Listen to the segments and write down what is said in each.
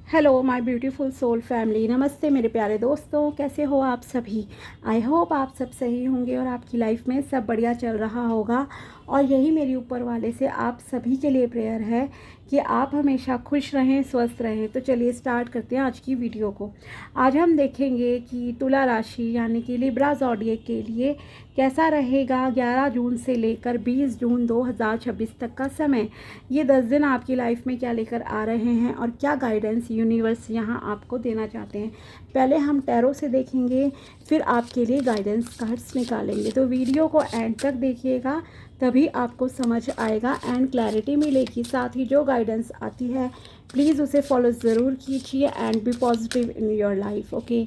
Hello my beautiful soul family. नमस्ते मेरे प्यारे दोस्तों, कैसे हो आप सभी। आई होप आप सब सही होंगे और आपकी लाइफ में सब बढ़िया चल रहा होगा। और यही मेरी ऊपर वाले से आप सभी के लिए प्रेयर है कि आप हमेशा खुश रहें, स्वस्थ रहें। तो चलिए स्टार्ट करते हैं आज की वीडियो को। आज हम देखेंगे कि तुला राशि यानी कि लिब्रा ज़ोडिएक के लिए कैसा रहेगा 11 जून से लेकर 20 जून 2026 तक का समय। ये 10 दिन आपकी लाइफ में क्या लेकर आ रहे हैं और क्या गाइडेंस यूनिवर्स यहाँ आपको देना चाहते हैं। पहले हम टैरो से देखेंगे, फिर आपके लिए गाइडेंस कार्ड्स निकालेंगे। तो वीडियो को एंड तक देखिएगा, तभी आपको समझ आएगा एंड क्लैरिटी मिलेगी। साथ ही जो गाइडेंस आती है प्लीज़ उसे फॉलो ज़रूर कीजिए and be positive in your life. Okay,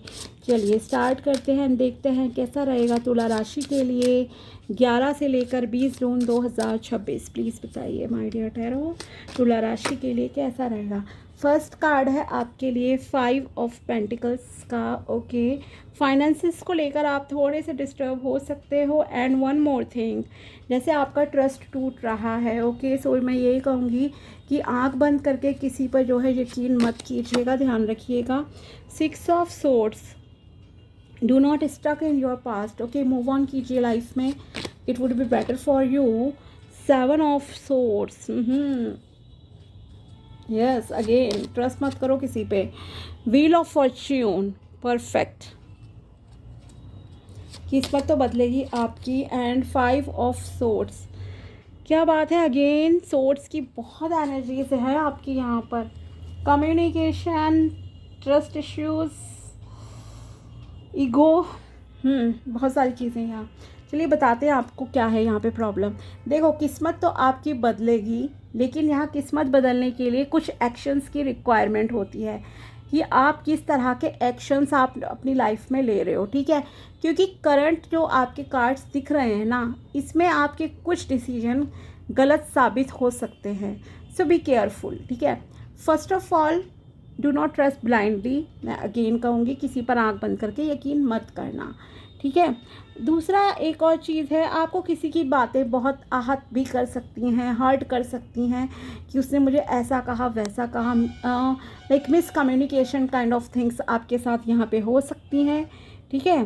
चलिए स्टार्ट करते हैं, देखते हैं कैसा रहेगा तुला राशि के लिए 11 से लेकर 20 जून 2026। प्लीज़ बताइए माय डियर टैरो, तुला राशि के लिए कैसा रहेगा। फर्स्ट कार्ड है आपके लिए 5 ऑफ पेंटिकल्स का। ओके, फाइनेंसिस को लेकर आप थोड़े से डिस्टर्ब हो सकते हो। एंड वन मोर थिंग, जैसे आपका ट्रस्ट टूट रहा है। ओके, सो मैं यही कहूँगी कि आंख बंद करके किसी पर जो है यकीन मत कीजिएगा, ध्यान रखिएगा। 6 of swords, do not stuck in your past. Okay, move on कीजिए लाइफ में, it would be better for you. 7 of swords, yes again trust मत करो किसी पे। व्हील ऑफ फॉर्च्यून, परफेक्ट, किस्मत तो बदलेगी आपकी। एंड 5 ऑफ सोर्ड्स, क्या बात है। अगेन सोर्ड्स की बहुत एनर्जीज है आपकी यहाँ पर। कम्युनिकेशन, ट्रस्ट इश्यूज, ईगो, बहुत सारी चीज़ें यहाँ। चलिए बताते हैं आपको क्या है यहाँ पे प्रॉब्लम। देखो, किस्मत तो आपकी बदलेगी, लेकिन यहाँ किस्मत बदलने के लिए कुछ एक्शंस की रिक्वायरमेंट होती है कि आप किस तरह के एक्शंस आप अपनी लाइफ में ले रहे हो। ठीक है, क्योंकि करंट जो आपके कार्ड्स दिख रहे हैं ना, इसमें आपके कुछ डिसीजन गलत साबित हो सकते हैं। सो बी केयरफुल। ठीक है, first of all do not trust blindly. मैं अगेन कहूँगी, किसी पर आंख बंद करके यकीन मत करना। ठीक है, दूसरा एक और चीज़ है, आपको किसी की बातें बहुत आहत भी कर सकती हैं, हर्ट कर सकती हैं कि उसने मुझे ऐसा कहा वैसा कहा। Like miscommunication kind of things आपके साथ यहाँ पे हो सकती हैं। ठीक है,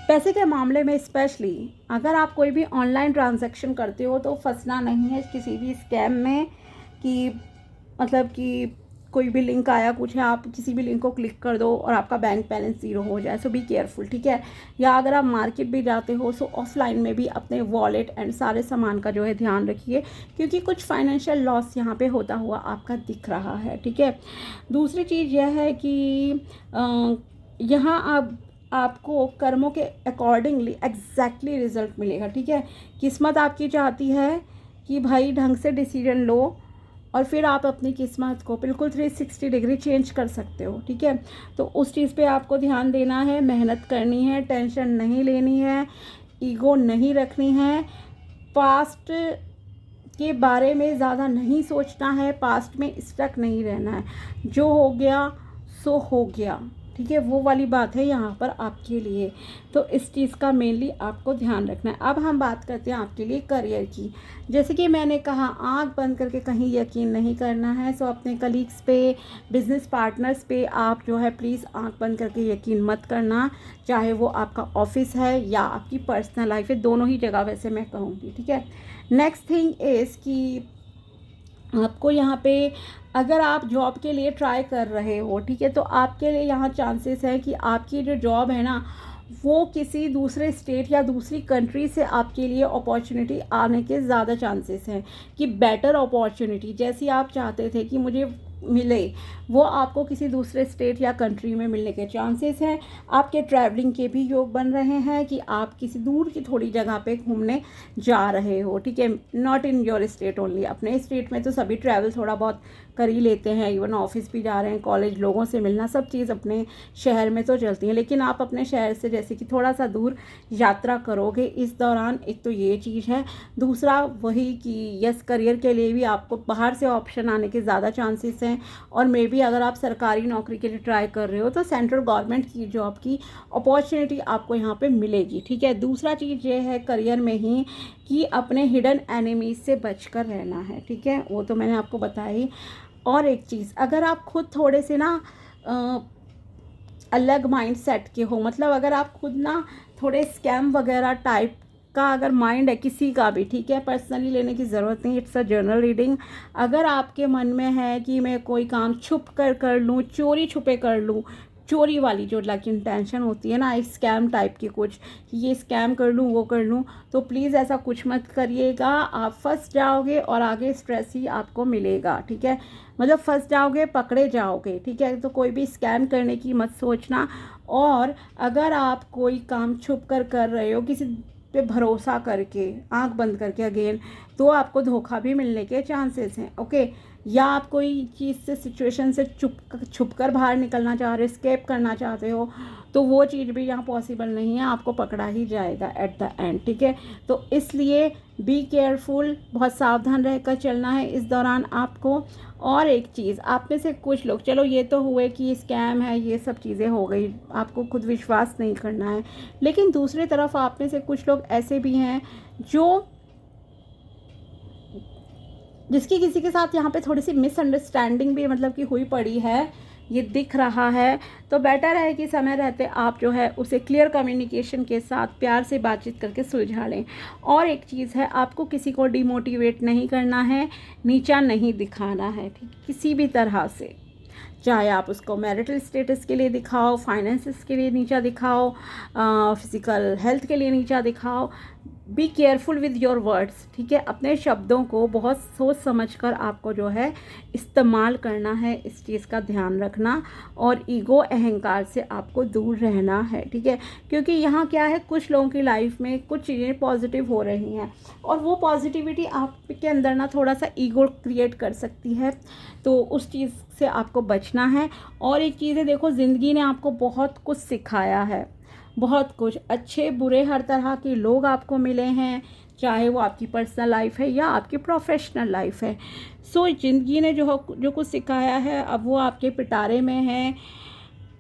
पैसे के मामले में स्पेशली अगर आप कोई भी ऑनलाइन ट्रांजैक्शन करते हो तो फंसना नहीं है किसी भी स्कैम में, कि मतलब कि कोई भी लिंक आया कुछ है, आप किसी भी लिंक को क्लिक कर दो और आपका बैंक बैलेंस ज़ीरो हो जाए। सो बी केयरफुल। ठीक है, या अगर आप मार्केट भी जाते हो सो ऑफलाइन में भी अपने वॉलेट एंड सारे सामान का जो है ध्यान रखिए, क्योंकि कुछ फाइनेंशियल लॉस यहाँ पे होता हुआ आपका दिख रहा है। ठीक है, दूसरी चीज़ यह है कि यहाँ आपको कर्मों के अकॉर्डिंगली एग्जैक्टली रिजल्ट मिलेगा। ठीक है, किस्मत आपकी चाहती है कि भाई ढंग से डिसीजन लो और फिर आप अपनी किस्मत को बिल्कुल 360 डिग्री चेंज कर सकते हो। ठीक है, तो उस चीज़ पे आपको ध्यान देना है, मेहनत करनी है, टेंशन नहीं लेनी है, ईगो नहीं रखनी है, पास्ट के बारे में ज़्यादा नहीं सोचना है, पास्ट में स्टक नहीं रहना है। जो हो गया सो हो गया। ठीक है, वो वाली बात है यहाँ पर आपके लिए। तो इस चीज़ का मेनली आपको ध्यान रखना है। अब हम बात करते हैं आपके लिए करियर की। जैसे कि मैंने कहा, आंख बंद करके कहीं यकीन नहीं करना है। सो अपने कलीग्स पे, बिजनेस पार्टनर्स पे आप जो है प्लीज़ आंख बंद करके यकीन मत करना, चाहे वो आपका ऑफिस है या आपकी पर्सनल लाइफ है, दोनों ही जगह वैसे मैं कहूँगी। ठीक है, नेक्स्ट थिंग इज़ कि आपको यहाँ पे अगर आप जॉब के लिए ट्राई कर रहे हो, ठीक है, तो आपके लिए यहाँ चांसेस है कि आपकी जो जॉब है ना, वो किसी दूसरे स्टेट या दूसरी कंट्री से आपके लिए अपॉर्चुनिटी आने के ज़्यादा चांसेस हैं, कि बेटर अपॉर्चुनिटी जैसी आप चाहते थे कि मुझे मिले, वो आपको किसी दूसरे स्टेट या कंट्री में मिलने के चांसेस हैं। आपके ट्रैवलिंग के भी योग बन रहे हैं कि आप किसी दूर की थोड़ी जगह पे घूमने जा रहे हो। ठीक है, not in your state only. अपने स्टेट में तो सभी ट्रैवल थोड़ा बहुत कर ही लेते हैं, इवन ऑफिस भी जा रहे हैं, कॉलेज, लोगों से मिलना, सब चीज़ अपने शहर में तो चलती है, लेकिन आप अपने शहर से जैसे कि थोड़ा सा दूर यात्रा करोगे इस दौरान। एक तो ये चीज़ है, दूसरा वही कि यस करियर के लिए भी आपको बाहर से ऑप्शन आने के ज़्यादा चांसेस हैं। और मे बी अगर आप सरकारी नौकरी के लिए ट्राई कर रहे हो तो सेंट्रल गवर्नमेंट की जॉब की अपॉर्चुनिटी आपको यहाँ पे मिलेगी। ठीक है, दूसरा चीज़ ये है करियर में ही कि अपने हिडन एनिमीज से बचकर रहना है। ठीक है, वो तो मैंने आपको बताई। और एक चीज़, अगर आप खुद थोड़े से ना अलग माइंड सेट के हो, मतलब अगर आप खुद ना थोड़े स्कैम वगैरह टाइप का अगर माइंड है किसी का भी, ठीक है, पर्सनली लेने की ज़रूरत नहीं, इट्स अ जर्नल रीडिंग। अगर आपके मन में है कि मैं कोई काम छुप कर लूँ, चोरी छुपे कर लूँ, चोरी वाली जो लाइक इंटेंशन होती है ना, एक स्कैम टाइप की कुछ, कि ये स्कैम कर लूँ वो कर लूँ, तो प्लीज़ ऐसा कुछ मत करिएगा। आप फंस जाओगे और आगे स्ट्रेस ही आपको मिलेगा, ठीक है, मतलब फंस जाओगे, पकड़े जाओगे, ठीक है। तो कोई भी स्कैम करने की मत सोचना। और अगर आप कोई काम छुप कर रहे हो किसी पे भरोसा करके, आंख बंद करके अगेन, तो आपको धोखा भी मिलने के चांसेस हैं, ओके। या आप कोई चीज़ से, सिचुएशन से छुप कर बाहर निकलना चाह रहे हो, स्केप करना चाहते हो, तो वो चीज़ भी यहाँ पॉसिबल नहीं है, आपको पकड़ा ही जाएगा एट द एंड, ठीक है। तो इसलिए बी केयरफुल, बहुत सावधान रहकर चलना है इस दौरान आपको। और एक चीज़, आप में से कुछ लोग, चलो ये तो हुए कि स्कैम है, ये सब चीज़ें हो गई, आपको खुद विश्वास नहीं करना है, लेकिन दूसरी तरफ आप में से कुछ लोग ऐसे भी हैं जो, जिसकी किसी के साथ यहाँ पे थोड़ी सी मिसअंडरस्टैंडिंग भी मतलब कि हुई पड़ी है, ये दिख रहा है। तो बेटर है कि समय रहते आप जो है उसे क्लियर कम्युनिकेशन के साथ प्यार से बातचीत करके सुलझा लें। और एक चीज़ है, आपको किसी को डिमोटिवेट नहीं करना है, नीचा नहीं दिखाना है, ठीक, किसी भी तरह से, चाहे आप उसको मैरिटल स्टेटस के लिए दिखाओ, फाइनेंसेस के लिए नीचा दिखाओ, फिज़िकल हेल्थ के लिए नीचा दिखाओ। Be careful with your words, ठीक है, अपने शब्दों को बहुत सोच समझ कर आपको जो है इस्तेमाल करना है, इस चीज़ का ध्यान रखना। और ईगो, अहंकार से आपको दूर रहना है, ठीक है, क्योंकि यहाँ क्या है, कुछ लोगों की लाइफ में कुछ चीज़ें पॉजिटिव हो रही हैं और वो पॉजिटिविटी आपके अंदर ना थोड़ा सा ईगो क्रिएट कर सकती है, तो उस चीज़ से आपको बचना है। और एक चीज़ है, देखो, ज़िंदगी ने आपको बहुत कुछ सिखाया है, बहुत कुछ, अच्छे बुरे हर तरह के लोग आपको मिले हैं, चाहे वो आपकी पर्सनल लाइफ है या आपकी प्रोफेशनल लाइफ है। सो ज़िंदगी ने जो कुछ सिखाया है, अब वो आपके पिटारे में है,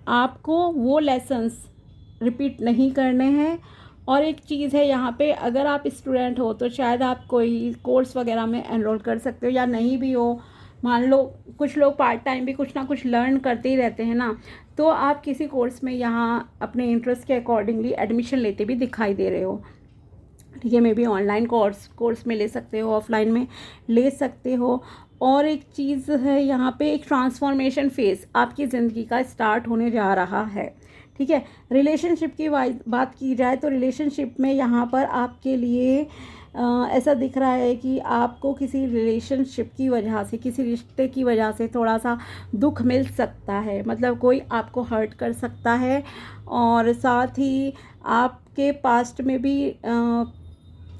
आपको वो लेसन्स रिपीट नहीं करने हैं। और एक चीज़ है यहाँ पे, अगर आप स्टूडेंट हो तो शायद आप कोई कोर्स वगैरह में एनरोल कर सकते हो, या नहीं भी हो, मान लो कुछ लोग पार्ट टाइम भी कुछ ना कुछ लर्न करते ही रहते हैं ना, तो आप किसी कोर्स में यहाँ अपने इंटरेस्ट के अकॉर्डिंगली एडमिशन लेते भी दिखाई दे रहे हो, ठीक है, मे बी ऑनलाइन कोर्स में ले सकते हो, ऑफलाइन में ले सकते हो। और एक चीज़ है यहाँ पे, एक ट्रांसफॉर्मेशन फेज़ आपकी ज़िंदगी का स्टार्ट होने जा रहा है, ठीक है। रिलेशनशिप की बात की जाए तो रिलेशनशिप में यहाँ पर आपके लिए ऐसा दिख रहा है कि आपको किसी रिलेशनशिप की वजह से, किसी रिश्ते की वजह से थोड़ा सा दुख मिल सकता है, मतलब कोई आपको हर्ट कर सकता है। और साथ ही आपके पास्ट में भी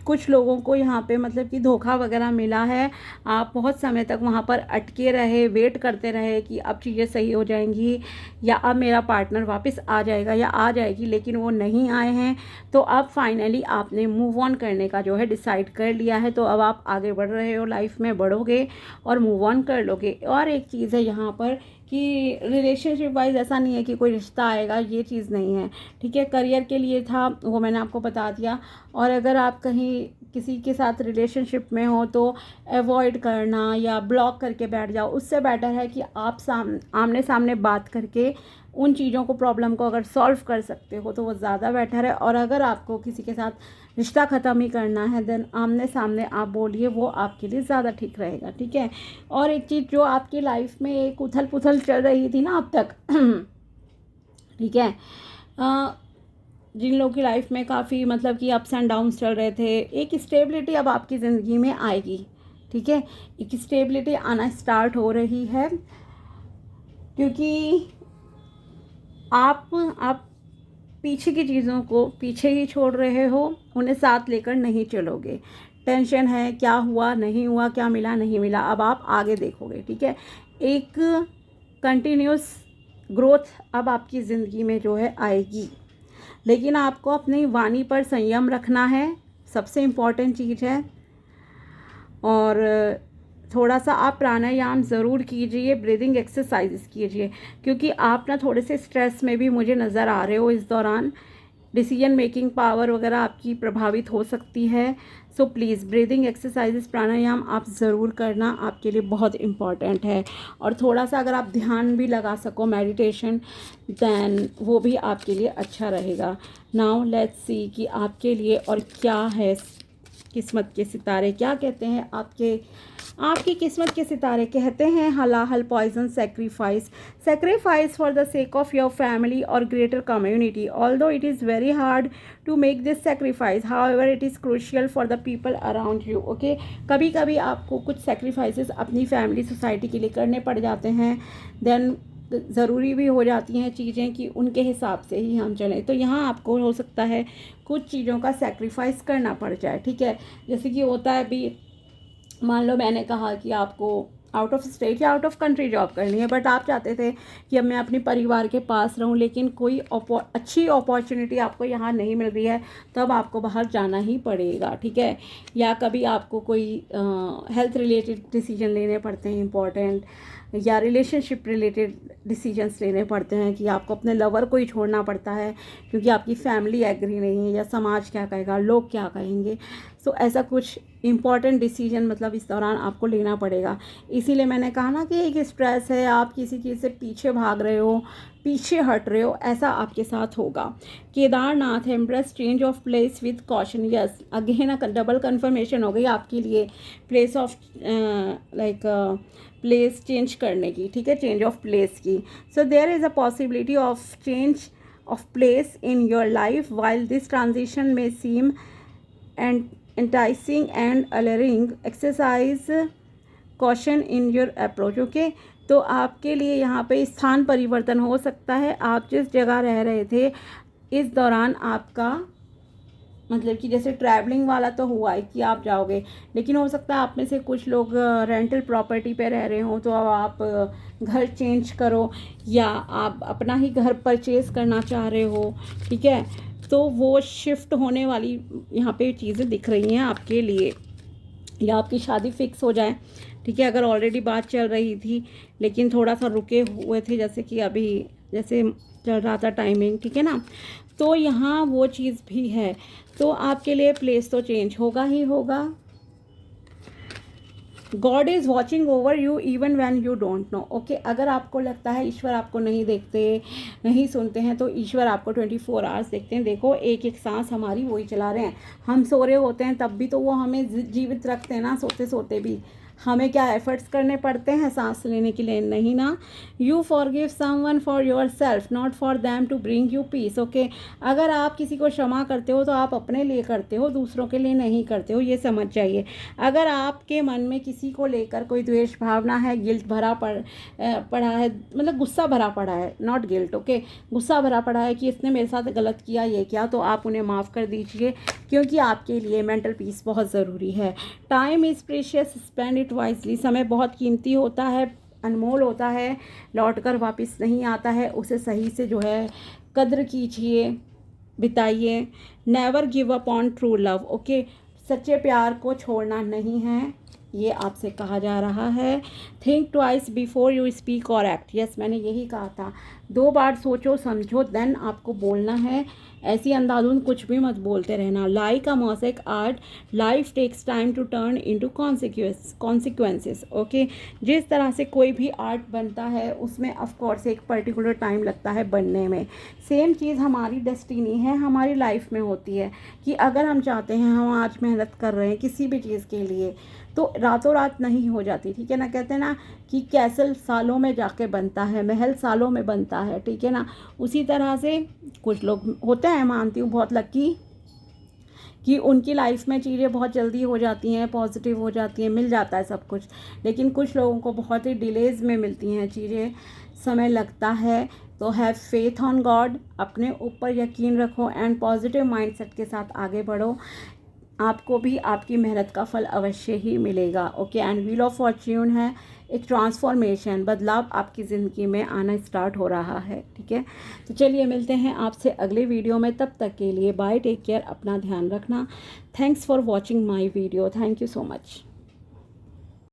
कुछ लोगों को यहाँ पे मतलब कि धोखा वगैरह मिला है, आप बहुत समय तक वहाँ पर अटके रहे, वेट करते रहे कि अब चीज़ें सही हो जाएंगी या अब मेरा पार्टनर वापस आ जाएगा या आ जाएगी, लेकिन वो नहीं आए हैं। तो अब फाइनली आपने मूव ऑन करने का जो है डिसाइड कर लिया है, तो अब आप आगे बढ़ रहे हो, लाइफ में बढ़ोगे और मूव ऑन कर लोगे। और एक चीज़ है यहाँ पर कि रिलेशनशिप वाइज ऐसा नहीं है कि कोई रिश्ता आएगा, ये चीज़ नहीं है, ठीक है। करियर के लिए था, वो मैंने आपको बता दिया। और अगर आप कहीं किसी के साथ रिलेशनशिप में हो तो अवॉइड करना या ब्लॉक करके बैठ जाओ, उससे बेटर है कि आप आमने सामने बात करके उन चीज़ों को, प्रॉब्लम को अगर सॉल्व कर सकते हो तो वो ज़्यादा बेटर है। और अगर आपको किसी के साथ रिश्ता ख़त्म ही करना है, देन आमने सामने आप बोलिए, वो आपके लिए ज़्यादा ठीक रहेगा, ठीक है। और एक चीज़, जो आपकी लाइफ में एक उथल पुथल चल रही थी ना अब तक ठीक है, जिन लोगों की लाइफ में काफ़ी मतलब कि अप्स एंड डाउन्स चल रहे थे, एक स्टेबिलिटी अब आपकी ज़िंदगी में आएगी, ठीक है, एक स्टेबिलिटी आना स्टार्ट हो रही है, क्योंकि आप पीछे की चीज़ों को पीछे ही छोड़ रहे हो, उन्हें साथ लेकर नहीं चलोगे। टेंशन है, क्या हुआ नहीं हुआ, क्या मिला नहीं मिला, अब आप आगे देखोगे, ठीक है। एक कंटिन्यूस ग्रोथ अब आपकी ज़िंदगी में जो है आएगी, लेकिन आपको अपनी वाणी पर संयम रखना है, सबसे इम्पॉर्टेंट चीज़ है। और थोड़ा सा आप प्राणायाम ज़रूर कीजिए, ब्रीदिंग एक्सरसाइजेस कीजिए, क्योंकि आप ना थोड़े से स्ट्रेस में भी मुझे नज़र आ रहे हो इस दौरान। डिसीजन मेकिंग पावर वगैरह आपकी प्रभावित हो सकती है। सो प्लीज़ ब्रीदिंग एक्सरसाइजेस प्राणायाम आप ज़रूर करना, आपके लिए बहुत इम्पॉर्टेंट है। और थोड़ा सा अगर आप ध्यान भी लगा सको, मेडिटेशन, दैन वो भी आपके लिए अच्छा रहेगा। नाउ लेट्स सी कि आपके लिए और क्या है। किस्मत के सितारे क्या कहते हैं आपकी किस्मत के सितारे कहते हैं हलाहल poison sacrifice, sacrifice for the sake of your family और greater community. Although it is very hard to make this sacrifice, however it is crucial for the people around you. Okay, कभी कभी आपको कुछ सेक्रीफाइसेस अपनी family society के लिए करने पड़ जाते हैं, देन ज़रूरी भी हो जाती हैं चीज़ें कि उनके हिसाब से ही हम चलें। तो यहाँ आपको हो सकता है कुछ चीज़ों का सेक्रीफाइस करना पड़ जाए, ठीक है। जैसे कि होता है अभी, मान लो मैंने कहा कि आपको आउट ऑफ स्टेट या आउट ऑफ कंट्री जॉब करनी है, बट आप चाहते थे कि अब मैं अपने परिवार के पास रहूं, लेकिन कोई अच्छी अपॉर्चुनिटी आपको यहाँ नहीं मिल रही है, तब आपको बाहर जाना ही पड़ेगा, ठीक है। या कभी आपको कोई हेल्थ रिलेटेड डिसीजन लेने पड़ते हैं इंपॉर्टेंट, या रिलेशनशिप रिलेटेड डिसीजंस लेने पड़ते हैं कि आपको अपने लवर को ही छोड़ना पड़ता है क्योंकि आपकी फैमिली एग्री नहीं है, या समाज क्या कहेगा, लोग क्या कहेंगे। सो ऐसा कुछ इम्पॉर्टेंट डिसीजन मतलब इस दौरान आपको लेना पड़ेगा। इसीलिए मैंने कहा ना कि एक स्ट्रेस है, आप किसी चीज़ से पीछे भाग रहे हो, पीछे हट रहे हो, ऐसा आपके साथ होगा। Kedarnath embrace change of place with caution, yes again double confirmation हो गई आपके लिए प्लेस ऑफ प्लेस चेंज करने की, ठीक है, चेंज ऑफ प्लेस की। So there is a possibility of change of place in your life while this transition में seem and enticing and alluring, exercise caution in your approach। Okay, तो आपके लिए यहाँ पे स्थान परिवर्तन हो सकता है। आप जिस जगह रह रहे थे इस दौरान आपका मतलब कि जैसे ट्रैवलिंग वाला तो हुआ है कि आप जाओगे, लेकिन हो सकता है आप में से कुछ लोग रेंटल प्रॉपर्टी पे रह रहे हो, तो अब आप घर चेंज करो, या आप अपना ही घर परचेज़ करना चाह रहे हो, ठीक है। तो वो शिफ्ट होने वाली यहाँ पे चीज़ें दिख रही हैं आपके लिए, या आपकी शादी फिक्स हो जाए, ठीक है। अगर ऑलरेडी बात चल रही थी लेकिन थोड़ा सा रुके हुए थे, जैसे कि अभी जैसे चल रहा था टाइमिंग, ठीक है ना, तो यहाँ वो चीज़ भी है। तो आपके लिए प्लेस तो चेंज होगा ही होगा। God is watching over you even when you don't know. Okay, अगर आपको लगता है ईश्वर आपको नहीं देखते, नहीं सुनते हैं, तो ईश्वर आपको 24 आवर्स देखते हैं। देखो, एक एक सांस हमारी वही चला रहे हैं। हम सो रहे होते हैं तब भी तो वो हमें जीवित रखते हैं ना, सोते सोते भी। हमें क्या एफर्ट्स करने पड़ते हैं सांस लेने के लिए? नहीं ना। You forgive someone for yourself, not for them to bring you peace. Okay, अगर आप किसी को क्षमा करते हो तो आप अपने लिए करते हो, दूसरों के लिए नहीं करते हो, ये समझ जाइए। अगर आपके मन में किसी को लेकर कोई द्वेष भावना है, गिल्ट भरा पड़ा है, मतलब गुस्सा भरा पड़ा है, नॉट गिल्ट, ओके, गुस्सा भरा पड़ा है कि इसने मेरे साथ गलत किया, ये किया, तो आप उन्हें माफ़ कर दीजिए, क्योंकि आपके लिए मेंटल पीस बहुत ज़रूरी है। Time is precious, spend it wisely. समय बहुत कीमती होता है, अनमोल होता है, लौट कर वापस नहीं आता है। उसे सही से जो है कद्र कीजिए, बिताइए। Never give up on true love. Okay, सच्चे प्यार को छोड़ना नहीं है, ये आपसे कहा जा रहा है। Think twice before you speak और एक्ट। यस, मैंने यही कहा था, 2 बार सोचो समझो देन आपको बोलना है। ऐसी अंधाधुंध कुछ भी मत बोलते रहना। Like a mosaic art, life takes time to turn into consequences. Okay, जिस तरह से कोई भी आर्ट बनता है उसमें ऑफ कोर्स एक पर्टिकुलर टाइम लगता है बनने में। सेम चीज़ हमारी डेस्टिनी है, हमारी लाइफ में होती है कि अगर हम चाहते हैं, हम आज मेहनत कर रहे हैं किसी भी चीज़ के लिए, तो रातों रात नहीं हो जाती, ठीक है ना। कहते हैं ना कि कैसल सालों में जाके बनता है, महल सालों में बनता है, ठीक है ना। उसी तरह से कुछ लोग होते हैं, मानती हूँ, बहुत लकी कि उनकी लाइफ में चीज़ें बहुत जल्दी हो जाती हैं, पॉजिटिव हो जाती हैं, मिल जाता है सब कुछ। लेकिन कुछ लोगों को बहुत ही डिलेज़ में मिलती हैं चीज़ें, समय लगता है। तो हैव फेथ ऑन गॉड, अपने ऊपर यकीन रखो एंड पॉजिटिव माइंडसेट के साथ आगे बढ़ो। आपको भी आपकी मेहनत का फल अवश्य ही मिलेगा। Okay, and wheel of Fortune है, एक ट्रांसफॉर्मेशन, बदलाव आपकी ज़िंदगी में आना स्टार्ट हो रहा है, ठीक है। तो चलिए मिलते हैं आपसे अगले वीडियो में, तब तक के लिए बाय, टेक केयर, अपना ध्यान रखना। Thanks for watching my video, thank you so much.